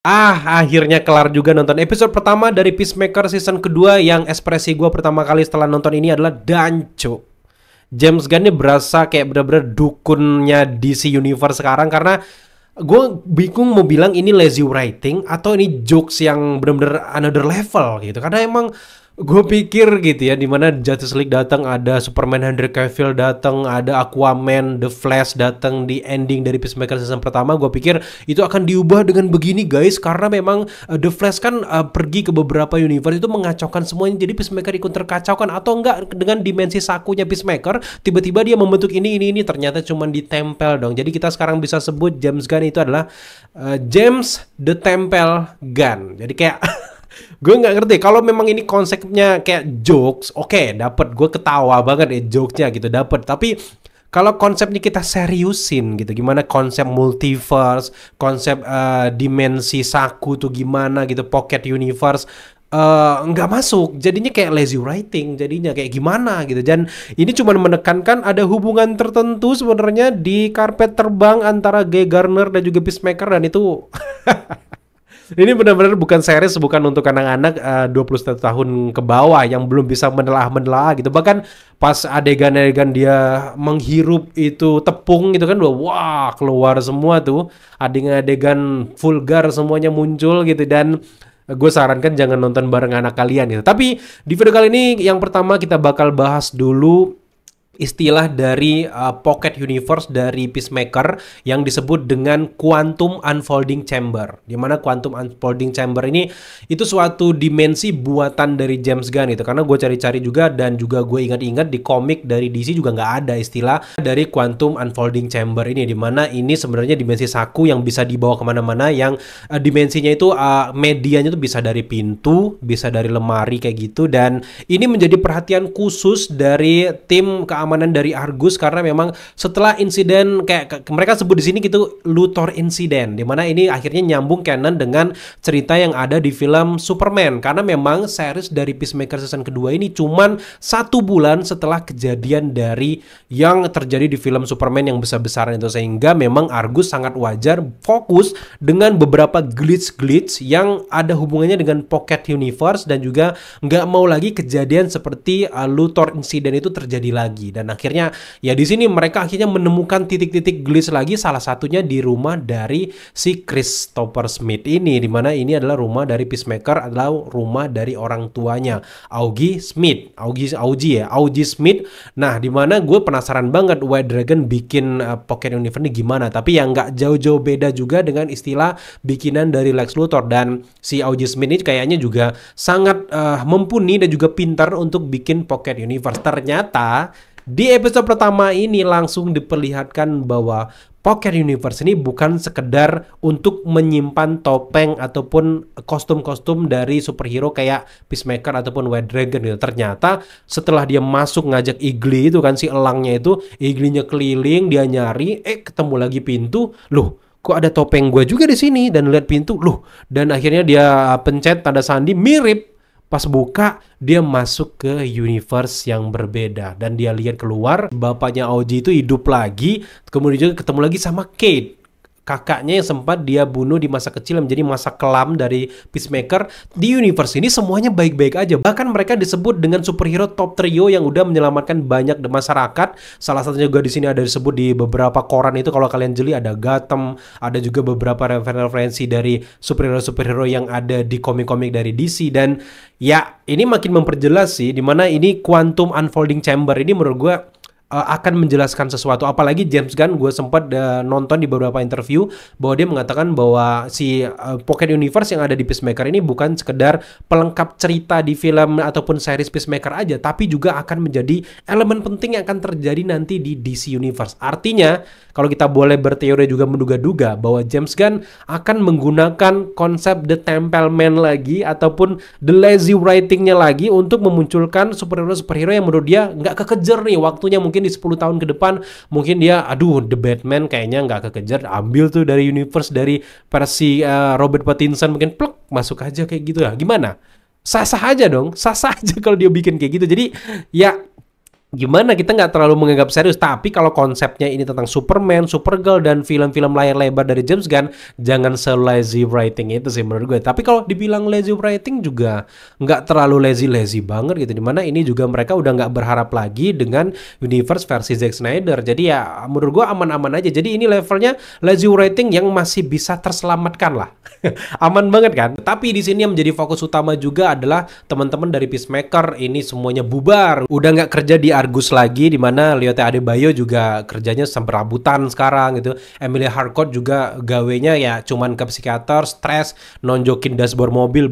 Akhirnya kelar juga nonton episode pertama dari Peacemaker season kedua. Yang ekspresi gue pertama kali setelah nonton ini adalah danco. James Gunn ini berasa kayak bener-bener dukunnya DC Universe sekarang. Karena gue bingung mau bilang ini lazy writing atau ini jokes yang bener-bener another level gitu. Karena emang gue pikir gitu ya, dimana Justice League datang, ada Superman Henry Cavill datang, ada Aquaman, The Flash datang di ending dari Peacemaker season pertama. Gue pikir itu akan diubah dengan begini guys, karena memang The Flash kan pergi ke beberapa universe itu mengacaukan semuanya. Jadi Peacemaker ikut terkacaukan atau enggak dengan dimensi sakunya Peacemaker, tiba-tiba dia membentuk ini. Ternyata cuma ditempel dong. Jadi kita sekarang bisa sebut James Gunn itu adalah James the Tempel Gunn. Jadi kayak gue nggak ngerti kalau memang ini konsepnya kayak jokes, oke, dapet, gue ketawa banget ya jokesnya gitu, dapet. Tapi kalau konsepnya kita seriusin gitu, gimana konsep multiverse, konsep dimensi saku tuh gimana gitu, pocket universe, nggak masuk. Jadinya kayak lazy writing, jadinya kayak gimana gitu. Dan ini cuma menekankan ada hubungan tertentu sebenarnya di karpet terbang antara Guy Gardner dan juga Peacemaker, dan itu ini benar-benar bukan series, bukan untuk anak-anak 21 tahun ke bawah yang belum bisa menelaah gitu. Bahkan pas adegan-adegan dia menghirup itu tepung gitu kan, wah keluar semua tuh. Adegan-adegan vulgar semuanya muncul gitu. Dan gue sarankan jangan nonton bareng anak kalian gitu. Tapi di video kali ini yang pertama kita bakal bahas dulu istilah dari pocket universe dari Peacemaker yang disebut dengan quantum unfolding chamber. Di mana quantum unfolding chamber ini itu suatu dimensi buatan dari James Gunn itu. Karena gue cari-cari juga dan juga gue ingat-ingat di komik dari DC juga nggak ada istilah dari quantum unfolding chamber ini. Di mana ini sebenarnya dimensi saku yang bisa dibawa kemana-mana, yang dimensinya itu medianya itu bisa dari pintu, bisa dari lemari kayak gitu. Dan ini menjadi perhatian khusus dari tim keamanan dari Argus, karena memang setelah insiden kayak mereka sebut di sini gitu Luthor Incident, dimana ini akhirnya nyambung canon dengan cerita yang ada di film Superman, karena memang series dari Peacemaker season kedua ini cuman 1 bulan setelah kejadian dari yang terjadi di film Superman yang besar-besaran itu, sehingga memang Argus sangat wajar fokus dengan beberapa glitch yang ada hubungannya dengan pocket universe, dan juga nggak mau lagi kejadian seperti Luthor Incident itu terjadi lagi. Dan akhirnya ya di sini mereka akhirnya menemukan titik-titik glitch lagi, salah satunya di rumah dari si Christopher Smith ini, dimana ini adalah rumah dari Peacemaker, adalah rumah dari orang tuanya Augie Smith. Augie Smith. Nah, dimana gue penasaran banget White Dragon bikin Pocket Universe ini gimana, tapi yang nggak jauh-jauh beda juga dengan istilah bikinan dari Lex Luthor. Dan si Augie Smith ini kayaknya juga sangat mumpuni dan juga pintar untuk bikin Pocket Universe. Ternyata di episode pertama ini langsung diperlihatkan bahwa Pocket Universe ini bukan sekedar untuk menyimpan topeng ataupun kostum-kostum dari superhero kayak Peacemaker ataupun White Dragon gitu. Ternyata setelah dia masuk ngajak Igli itu kan, si elangnya itu, Iglinya keliling, dia nyari, ketemu lagi pintu, loh kok ada topeng gue juga di sini, dan lihat pintu, loh, dan akhirnya dia pencet tanda sandi mirip. Pas buka, dia masuk ke universe yang berbeda. Dan dia lihat keluar, bapaknya Augie itu hidup lagi. Kemudian juga ketemu lagi sama Kate, kakaknya yang sempat dia bunuh di masa kecil, yang menjadi masa kelam dari Peacemaker. Di universe ini semuanya baik-baik aja. Bahkan mereka disebut dengan superhero top trio yang udah menyelamatkan banyak masyarakat. Salah satunya juga di sini ada disebut di beberapa koran itu, kalau kalian jeli, ada Gotham, ada juga beberapa referensi dari superhero-superhero yang ada di komik-komik dari DC. Dan ya, ini makin memperjelas sih, dimana ini Quantum Unfolding Chamber ini menurut gue akan menjelaskan sesuatu. Apalagi James Gunn, gue sempat nonton di beberapa interview bahwa dia mengatakan bahwa si Pocket Universe yang ada di Peacemaker ini bukan sekedar pelengkap cerita di film ataupun series Peacemaker aja, tapi juga akan menjadi elemen penting yang akan terjadi nanti di DC Universe. Artinya, kalau kita boleh berteori juga menduga-duga bahwa James Gunn akan menggunakan konsep The Temple Man lagi ataupun The Lazy Writing-nya lagi untuk memunculkan superhero-superhero yang menurut dia nggak kekejar nih waktunya. Mungkin di 10 tahun ke depan, mungkin dia The Batman kayaknya nggak kekejar, ambil tuh dari universe dari versi Robert Pattinson, mungkin pluk masuk aja kayak gitu ya. Gimana? Sah-sah aja dong, sah-sah aja kalau dia bikin kayak gitu. Jadi ya gimana kita nggak terlalu menganggap serius, tapi kalau konsepnya ini tentang Superman, Supergirl dan film-film layar lebar dari James Gunn, jangan se-lazy writing itu sih menurut gue. Tapi kalau dibilang lazy writing juga nggak terlalu lazy banget gitu, dimana ini juga mereka udah nggak berharap lagi dengan universe versi Zack Snyder, jadi ya menurut gue aman-aman aja. Jadi ini levelnya lazy writing yang masih bisa terselamatkan lah. Aman banget kan. Tapi di sini yang menjadi fokus utama juga adalah teman-teman dari Peacemaker ini semuanya bubar, udah nggak kerja di Argus lagi, dimana Lyoto Adebayo juga kerjanya serabutan sekarang gitu. Emilia Harcourt juga gawenya ya cuman ke psikiater, stres, nonjokin dashboard mobil,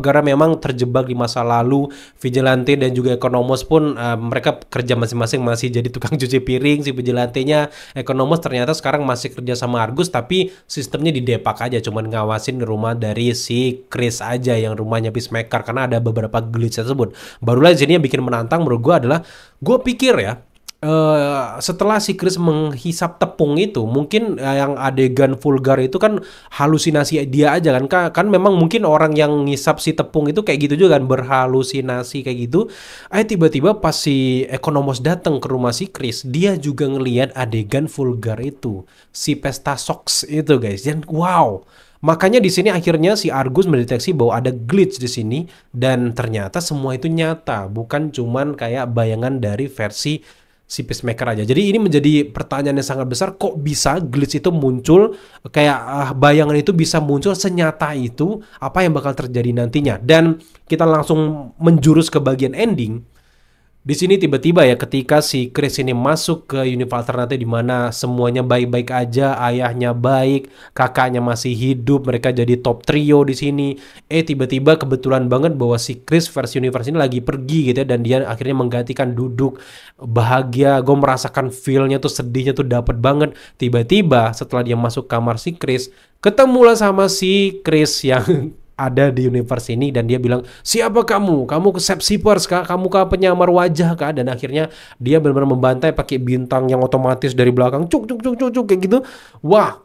karena memang terjebak di masa lalu. Vigilante dan juga Ekonomos pun mereka kerja masing-masing, masih jadi tukang cuci piring si Vigilantenya. Ekonomos ternyata sekarang masih kerja sama Argus, tapi sistemnya di Depak aja, cuman ngawasin rumah dari si Chris aja yang rumahnya Peacemaker, karena ada beberapa glitch tersebut. Barulah di sini yang bikin menantang menurut gue adalah, gue pikir ya, setelah si Chris menghisap tepung itu, mungkin yang adegan vulgar itu kan halusinasi dia aja kan. Kan memang mungkin orang yang ngisap si tepung itu kayak gitu juga kan, berhalusinasi kayak gitu. Tiba-tiba pas si Ekonomos datang ke rumah si Chris, dia juga ngelihat adegan vulgar itu, si pesta socks itu guys. Dan wow, makanya di sini akhirnya si Argus mendeteksi bahwa ada glitch di sini, dan ternyata semua itu nyata, bukan cuman kayak bayangan dari versi si Peacemaker aja. Jadi ini menjadi pertanyaan yang sangat besar, kok bisa glitch itu muncul, kayak bayangan itu bisa muncul senyata itu, apa yang bakal terjadi nantinya. Dan kita langsung menjurus ke bagian ending. Di sini tiba-tiba ya, ketika si Chris ini masuk ke universe alternatif di mana semuanya baik-baik aja, ayahnya baik, kakaknya masih hidup, mereka jadi top trio di sini. Tiba-tiba kebetulan banget bahwa si Chris versi universe ini lagi pergi gitu ya, dan dia akhirnya menggantikan duduk bahagia. Gue merasakan feel-nya tuh, sedihnya tuh dapet banget. Tiba-tiba setelah dia masuk kamar si Chris, ketemulah sama si Chris yang ada di universe ini, dan dia bilang, siapa kamu? Kamu ke Sepsipers kah? Kamu ke penyamar wajah kah? Dan akhirnya dia benar-benar membantai pakai bintang yang otomatis dari belakang, cuk kayak gitu. Wah,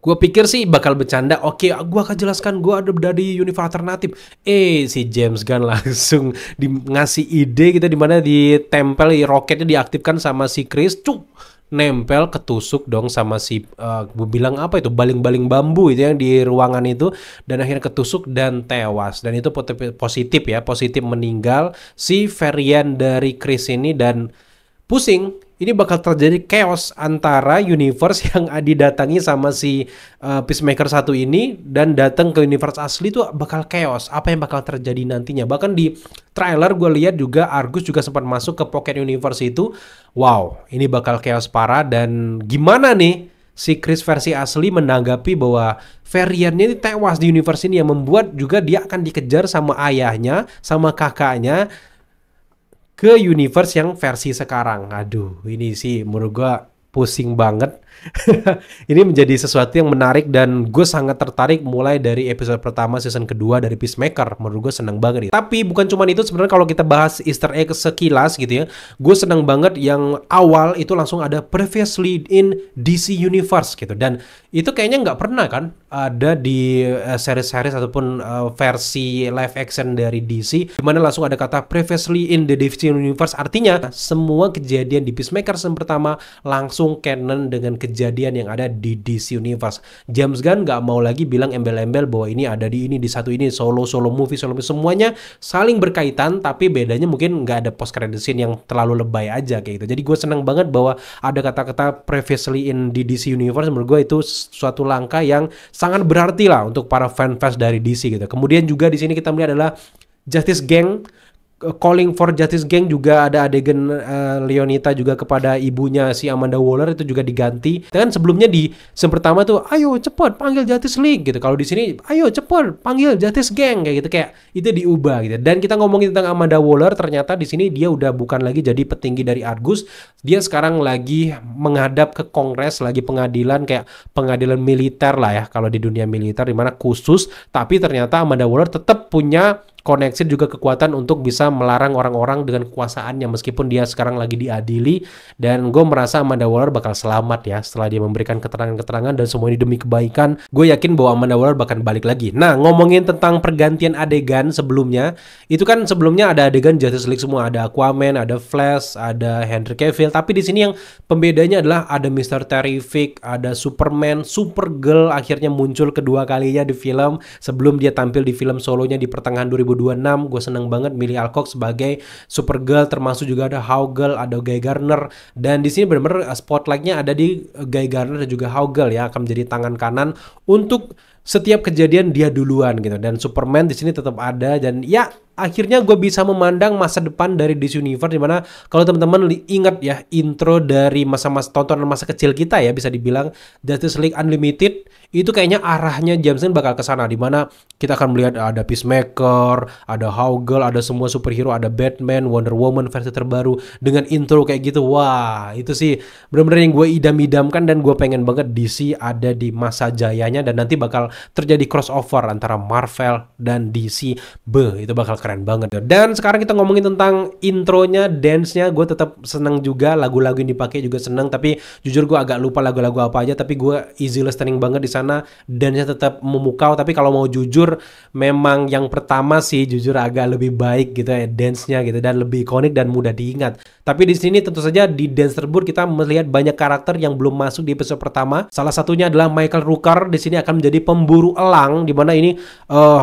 gue pikir sih bakal bercanda. Oke, gue akan jelaskan gue ada dari universe alternatif. Si James Gunn langsung ngasih ide gitu, dimana ditempel roketnya diaktifkan sama si Chris, cuk, nempel, ketusuk dong sama si gue bilang apa itu, baling-baling bambu itu yang di ruangan itu, dan akhirnya ketusuk dan tewas. Dan itu positif ya, positif meninggal si varian dari Chris ini. Dan pusing, ini bakal terjadi chaos antara universe yang didatangi sama si Peacemaker satu ini, dan datang ke universe asli tuh bakal chaos. Apa yang bakal terjadi nantinya? Bahkan di trailer gue lihat juga Argus juga sempat masuk ke Pocket Universe itu. Wow, ini bakal chaos parah. Dan gimana nih si Chris versi asli menanggapi bahwa variannya ini tewas di universe ini, yang membuat juga dia akan dikejar sama ayahnya, sama kakaknya ke universe yang versi sekarang. Aduh, ini sih menurut gua pusing banget. Ini menjadi sesuatu yang menarik, dan gue sangat tertarik mulai dari episode pertama season kedua dari Peacemaker. Menurut gue seneng banget nih. Tapi bukan cuma itu sebenarnya, kalau kita bahas Easter egg sekilas gitu ya, gue seneng banget yang awal itu langsung ada previously in DC Universe gitu. Dan itu kayaknya nggak pernah kan ada di series-series ataupun versi live action dari DC, dimana langsung ada kata previously in the DC Universe. Artinya semua kejadian di Peacemaker season pertama langsung canon dengan kejadian yang ada di DC Universe. James Gunn nggak mau lagi bilang embel-embel bahwa ini ada di ini, di satu ini, solo movie, semuanya saling berkaitan, tapi bedanya mungkin nggak ada post credit scene yang terlalu lebay aja kayak gitu. Jadi gue senang banget bahwa ada kata-kata previously in di DC Universe. Menurut gue itu suatu langkah yang sangat berarti lah untuk para fans dari DC gitu. Kemudian juga di sini kita melihat adalah Justice Gang, Calling for Justice Gang, juga ada adegan Leonita juga kepada ibunya si Amanda Waller itu juga diganti. Dan sebelumnya di scene pertama tuh, ayo cepet panggil Justice League gitu. Kalau di sini, ayo cepet panggil Justice Gang kayak gitu, kayak itu diubah gitu. Dan kita ngomongin tentang Amanda Waller, ternyata di sini dia udah bukan lagi jadi petinggi dari Argus. Dia sekarang lagi menghadap ke Kongres, lagi pengadilan, kayak pengadilan militer lah ya kalau di dunia militer, dimana khusus. Tapi ternyata Amanda Waller tetap punya koneksi juga kekuatan untuk bisa melarang orang-orang dengan kekuasaannya meskipun dia sekarang lagi diadili, dan gue merasa Amanda Waller bakal selamat ya setelah dia memberikan keterangan-keterangan dan semua ini demi kebaikan. Gue yakin bahwa Amanda Waller bakal balik lagi. Nah, ngomongin tentang pergantian adegan sebelumnya, itu kan sebelumnya ada adegan Justice League semua, ada Aquaman, ada Flash, ada Henry Cavill, tapi di sini yang pembedanya adalah ada Mr. Terrific, ada Superman, Supergirl akhirnya muncul kedua kalinya di film sebelum dia tampil di film solonya di pertengahan 2026. Gue seneng banget milih Alcock sebagai Supergirl, termasuk juga ada Hawkgirl, ada Guy Gardner, dan di sini benar-benar spotlightnya ada di Guy Gardner dan juga Hawkgirl ya, akan menjadi tangan kanan untuk setiap kejadian dia duluan gitu. Dan Superman di sini tetap ada, dan ya akhirnya gue bisa memandang masa depan dari DC Universe, dimana kalau teman-teman ingat ya intro dari masa-masa tontonan masa kecil kita ya, bisa dibilang Justice League Unlimited itu kayaknya arahnya James Gunn bakal ke sana, dimana kita akan melihat ada Peacemaker, ada Hawkgirl, ada semua superhero, ada Batman, Wonder Woman versi terbaru dengan intro kayak gitu. Wah, itu sih benar-benar yang gue idam-idamkan, dan gue pengen banget DC ada di masa jayanya, dan nanti bakal terjadi crossover antara Marvel dan DC. Itu bakal keren banget. Dan sekarang kita ngomongin tentang intronya, dance-nya, gue tetap seneng juga, lagu-lagu yang dipakai juga seneng, tapi jujur gue agak lupa lagu-lagu apa aja, tapi gue easy listening banget di sana, dance-nya tetap memukau. Tapi kalau mau jujur, memang yang pertama sih jujur agak lebih baik gitu ya dance-nya gitu, dan lebih ikonik dan mudah diingat. Tapi di sini tentu saja di dance tersebut kita melihat banyak karakter yang belum masuk di episode pertama. Salah satunya adalah Michael Rooker. Di sini akan menjadi pemburu elang, di mana ini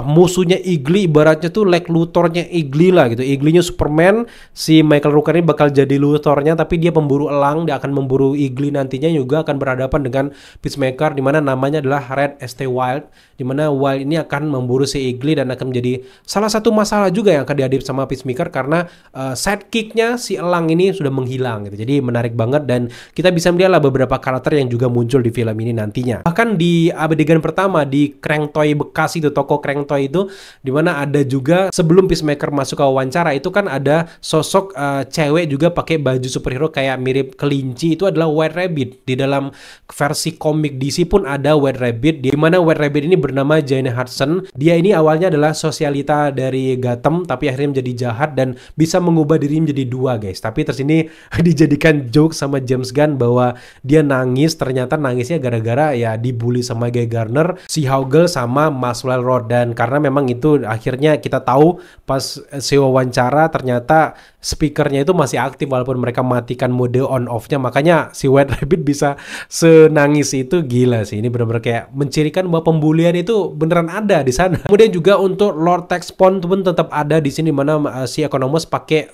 musuhnya Igli, ibaratnya tuh Lex Luthor-nya Igli lah gitu. Iglinya Superman, si Michael Rooker ini bakal jadi Luthor-nya, tapi dia pemburu elang, dia akan memburu Igli, nantinya juga akan berhadapan dengan Peacemaker, di mana namanya adalah Red St. Wild, di mana Wild ini akan memburu si Igli dan akan menjadi salah satu masalah juga yang akan dihadapi sama Peacemaker karena sidekick-nya si elang ini sudah menghilang gitu. Jadi menarik banget, dan kita bisa melihat lah beberapa karakter yang juga muncul di film ini nantinya. Bahkan di adegan pertama di Crank Toy bekas itu, toko Crank Toy itu, dimana ada juga sebelum Peacemaker masuk ke wawancara itu kan ada sosok cewek juga pakai baju superhero kayak mirip kelinci, itu adalah White Rabbit. Di dalam versi komik DC pun ada White Rabbit, di mana White Rabbit ini bernama Jane Hudson. Dia ini awalnya adalah sosialita dari Gotham, tapi akhirnya menjadi jahat dan bisa mengubah diri menjadi dua, guys. Tapi terus ini dijadikan joke sama James Gunn bahwa dia nangis, ternyata nangisnya gara-gara ya dibully sama Guy Gardner, si Hawkgirl sama Maxwell Road. Dan karena memang itu akhirnya kita tahu pas si wawancara ternyata speakernya itu masih aktif walaupun mereka matikan mode on off-nya, makanya si White Rabbit bisa senangis itu. Gila sih, ini benar-benar kayak mencirikan bahwa pembulian itu beneran ada di sana. Kemudian juga untuk Lord Tex pun tetap ada di sini, mana si Economos pakai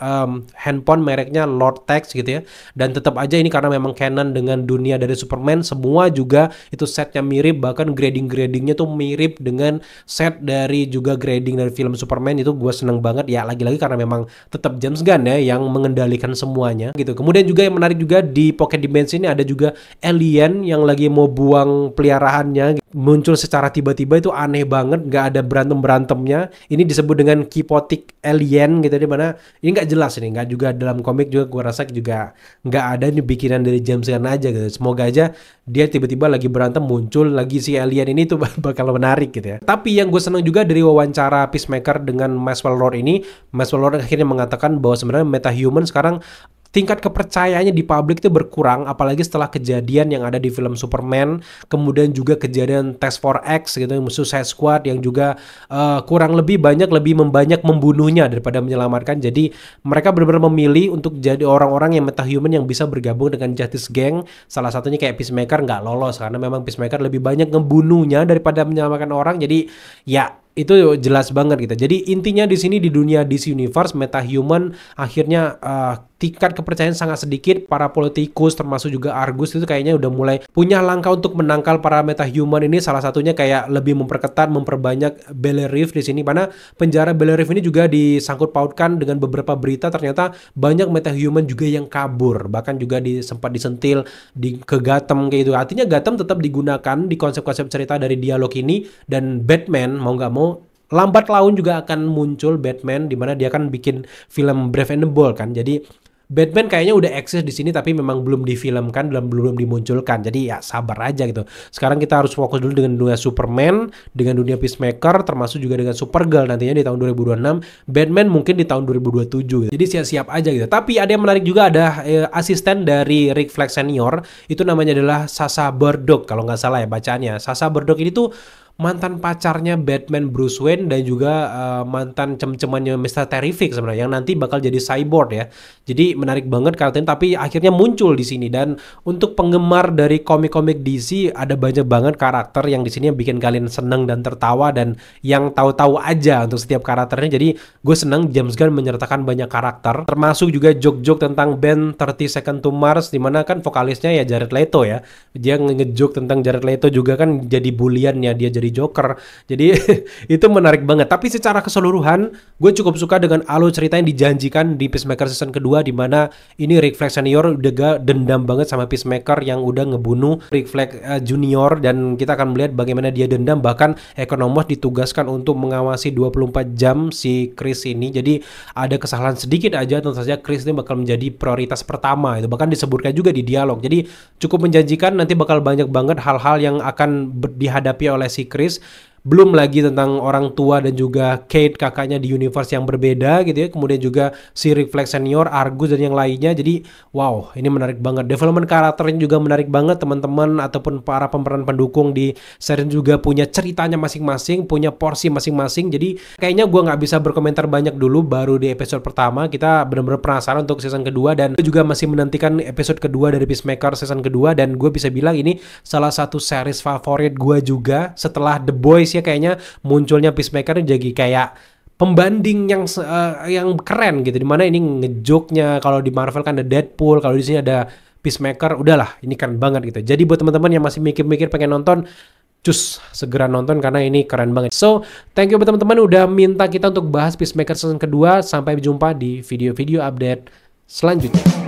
handphone mereknya Lord Tex gitu ya, dan tetap aja ini karena memang canon dengan dunia dari Superman, semua juga itu setnya mirip, bahkan gradingnya tuh mirip dengan set dari juga grading dari film Superman. Itu gue seneng banget ya, lagi-lagi karena memang tetap James Gunn ya yang mengendalikan semuanya gitu. Kemudian juga yang menarik juga di Pocket Dimension ini ada juga alien yang lagi mau buang peliharaannya, muncul secara tiba-tiba, itu aneh banget, nggak ada berantemnya. Ini disebut dengan Kipotic alien gitu, di mana ini nggak jelas, ini nggak juga dalam komik juga, gue rasa juga nggak ada, ini bikinan dari James Gunn aja gitu. Semoga aja dia tiba-tiba lagi berantem muncul lagi si alien ini tuh bakal menarik gitu ya. Tapi yang gue seneng juga dari wawancara Peacemaker dengan Maxwell Lord ini, Maxwell Lord akhirnya mengatakan bahwa sebenarnya metahuman sekarang tingkat kepercayaannya di publik itu berkurang, apalagi setelah kejadian yang ada di film Superman, kemudian juga kejadian Task Force X gitu, Suicide Squad yang juga kurang lebih lebih membanyak membunuhnya daripada menyelamatkan. Jadi mereka benar-benar memilih untuk jadi orang-orang yang metahuman yang bisa bergabung dengan Justice Gang. Salah satunya kayak Peacemaker nggak lolos karena memang Peacemaker lebih banyak ngebunuhnya daripada menyelamatkan orang. Jadi ya itu jelas banget gitu. Jadi intinya di sini di dunia DC Universe, metahuman akhirnya tingkat kepercayaan sangat sedikit. Para politikus termasuk juga Argus itu kayaknya udah mulai punya langkah untuk menangkal para metahuman ini. Salah satunya kayak lebih memperketat, memperbanyak Bel Reef di sini, mana penjara Bel Reef ini juga disangkut pautkan dengan beberapa berita ternyata banyak metahuman juga yang kabur, bahkan juga sempat disentil ke Gotham kayak gitu. Artinya Gotham tetap digunakan di konsep-konsep cerita dari dialog ini, dan Batman mau nggak mau lambat laun juga akan muncul Batman, di mana dia kan bikin film Brave and the Bold kan. Jadi Batman kayaknya udah eksis di sini tapi memang belum difilmkan dan belum dimunculkan. Jadi ya sabar aja gitu. Sekarang kita harus fokus dulu dengan dunia Superman, dengan dunia Peacemaker, termasuk juga dengan Supergirl nantinya di tahun 2026. Batman mungkin di tahun 2027 gitu. Jadi siap-siap aja gitu. Tapi ada yang menarik juga, ada asisten dari Rick Flag Senior, itu namanya adalah Sasha Murdoch kalau nggak salah ya bacaannya. Sasha Murdoch ini tuh mantan pacarnya Batman Bruce Wayne dan juga mantan cem-cemannya Mr. Terrific sebenarnya yang nanti bakal jadi cyborg ya. Jadi menarik banget karakternya tapi akhirnya muncul di sini. Dan untuk penggemar dari komik-komik DC ada banyak banget karakter yang di sini yang bikin kalian seneng dan tertawa dan yang tahu-tahu aja untuk setiap karakternya. Jadi gue seneng James Gunn menyertakan banyak karakter, termasuk juga joke-joke tentang band 30 Second to Mars dimana kan vokalisnya ya Jared Leto ya. Dia nge-joke tentang Jared Leto juga kan jadi buliannya dia jadi Joker. Jadi itu menarik banget. Tapi secara keseluruhan gue cukup suka dengan alur cerita yang dijanjikan di Peacemaker season kedua, di mana ini Rick Flag Senior udah gak dendam banget sama Peacemaker yang udah ngebunuh Rick Flag Junior, dan kita akan melihat bagaimana dia dendam. Bahkan Economos ditugaskan untuk mengawasi 24 jam si Chris ini. Jadi ada kesalahan sedikit aja tentu saja Chris ini bakal menjadi prioritas pertama. Itu bahkan disebutkan juga di dialog. Jadi cukup menjanjikan, nanti bakal banyak banget hal-hal yang akan dihadapi oleh si Chris. Belum lagi tentang orang tua dan juga Kate kakaknya di universe yang berbeda gitu ya. Kemudian juga si Rick Flag Senior, Argus dan yang lainnya. Jadi wow, ini menarik banget. Development karakternya juga menarik banget. Teman-teman ataupun para pemeran pendukung di series juga punya ceritanya masing-masing, punya porsi masing-masing. Jadi kayaknya gue nggak bisa berkomentar banyak dulu, baru di episode pertama. Kita benar-benar penasaran untuk season kedua, dan gue juga masih menantikan episode kedua dari Peacemaker season kedua. Dan gue bisa bilang ini salah satu series favorit gue juga setelah The Boys ya. Kayaknya munculnya Peacemaker jadi kayak pembanding yang keren gitu, dimana ini ngejoknya. Kalau di Marvel kan ada Deadpool, kalau di sini ada Peacemaker, udahlah ini keren banget gitu. Jadi buat teman-teman yang masih mikir-mikir pengen nonton, cus segera nonton karena ini keren banget. So thank you buat teman-teman udah minta kita untuk bahas Peacemaker season kedua. Sampai jumpa di video-video update selanjutnya.